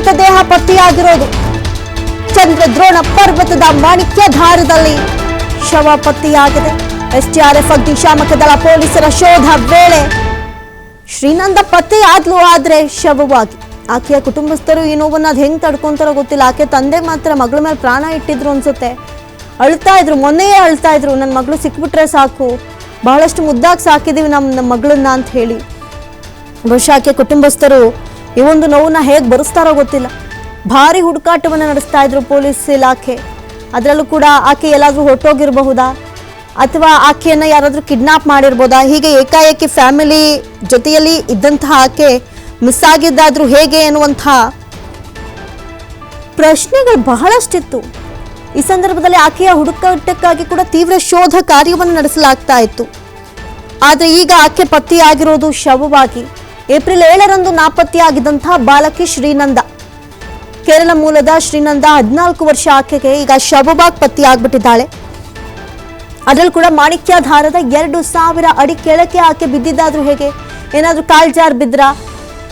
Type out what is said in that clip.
ಮೃತದೇಹ ಪತ್ತೆಯಾಗಿರೋದು. ಚಂದ್ರದ್ರೋಣ ಪರ್ವತದ ಮಾಣಿಕ್ಯಧಾರದಲ್ಲಿ ಶವ ಪತ್ತೆಯಾಗಿದೆ. ಎಸ್ಡಿಆರ್ಎಫ್ ಅಗ್ನಿಶಾಮಕ ದಳ ಪೊಲೀಸರ ಶೋಧ ವೇಳೆ ಶ್ರೀನಂದ ಪತ್ತೆಯಾದ್ಲು, ಆದ್ರೆ ಶವವಾಗಿ. ಆಕೆಯ ಕುಟುಂಬಸ್ಥರು ಈ ನೋವನ್ನ ಅದು ಹೆಂಗ್ ತಡ್ಕೊಂತಾರೋ ಗೊತ್ತಿಲ್ಲ. ಆಕೆ ತಂದೆ ಮಾತ್ರ ಮಗಳ ಮೇಲೆ ಪ್ರಾಣ ಇಟ್ಟಿದ್ರು ಅನ್ಸುತ್ತೆ. ಅಳ್ತಾ ಇದ್ರು, ಮೊನ್ನೆಯೇ ಅಳ್ತಾ ಇದ್ರು, ನನ್ನ ಮಗಳು ಸಿಕ್ಬಿಟ್ರೆ ಸಾಕು, ಬಹಳಷ್ಟು ಮುದ್ದಾಗಿ ಸಾಕಿದೀವಿ ನಮ್ಮ ಮಗಳನ್ನ ಅಂತ ಹೇಳಿ. ಬಹುಶಃ ಆಕೆ ಕುಟುಂಬಸ್ಥರು ಈ ಒಂದು ನೋವನ್ನ ಹೇಗೆ ಬರೆಸ್ತಾರೋ ಗೊತ್ತಿಲ್ಲ. ಭಾರಿ ಹುಡುಕಾಟವನ್ನು ನಡೆಸ್ತಾ ಇದ್ರು ಪೊಲೀಸ್ ಇಲಾಖೆ. ಅದರಲ್ಲೂ ಕೂಡ ಆಕೆ ಎಲ್ಲಾದ್ರೂ ಹೊರಟೋಗಿರಬಹುದಾ ಅಥವಾ ಆಕೆಯನ್ನ ಯಾರಾದ್ರೂ ಕಿಡ್ನಾಪ್ ಮಾಡಿರ್ಬೋದಾ, ಹೀಗೆ ಏಕಾಏಕಿ ಫ್ಯಾಮಿಲಿ ಜೊತೆಯಲ್ಲಿ ಇದ್ದಂತಹ ಆಕೆ ಮಿಸ್ ಆಗಿದ್ದಾದ್ರೂ ಹೇಗೆ ಎನ್ನುವಂತಹ ಪ್ರಶ್ನೆಗಳು ಬಹಳಷ್ಟಿತ್ತು. ಈ ಸಂದರ್ಭದಲ್ಲಿ ಆಕೆಯ ಹುಡುಕಾಟಕ್ಕಾಗಿ ಕೂಡ ತೀವ್ರ ಶೋಧ ಕಾರ್ಯವನ್ನು ನಡೆಸಲಾಗ್ತಾ ಇತ್ತು. ಆದರೆ ಈಗ ಆಕೆ ಪತ್ತೆಯಾಗಿರೋದು ಶವವಾಗಿ. ಏಪ್ರಿಲ್ 7ರಂದು ನಾಪತ್ತೆಯಾಗಿದ್ದಂತಹ ಬಾಲಕಿ ಶ್ರೀನಂದ, ಕೇರಳ ಮೂಲದ ಶ್ರೀನಂದ, 14 ವರ್ಷ ಆಕೆಗೆ ಈಗ ಶವವಾಗಿ ಪತ್ತೆಯಾಗ್ಬಿಟ್ಟಿದ್ದಾಳೆ. ಅದರಲ್ಲೂ ಕೂಡ ಮಾಣಿಕ್ಯಧಾರದ 2000 ಅಡಿ ಕೆಳಕ್ಕೆ ಆಕೆ ಬಿದ್ದಿದ್ದಾದ್ರೂ ಹೇಗೆ, ಏನಾದ್ರೂ ಕಾಲ್ಜಾರ್ ಬಿದ್ರಾ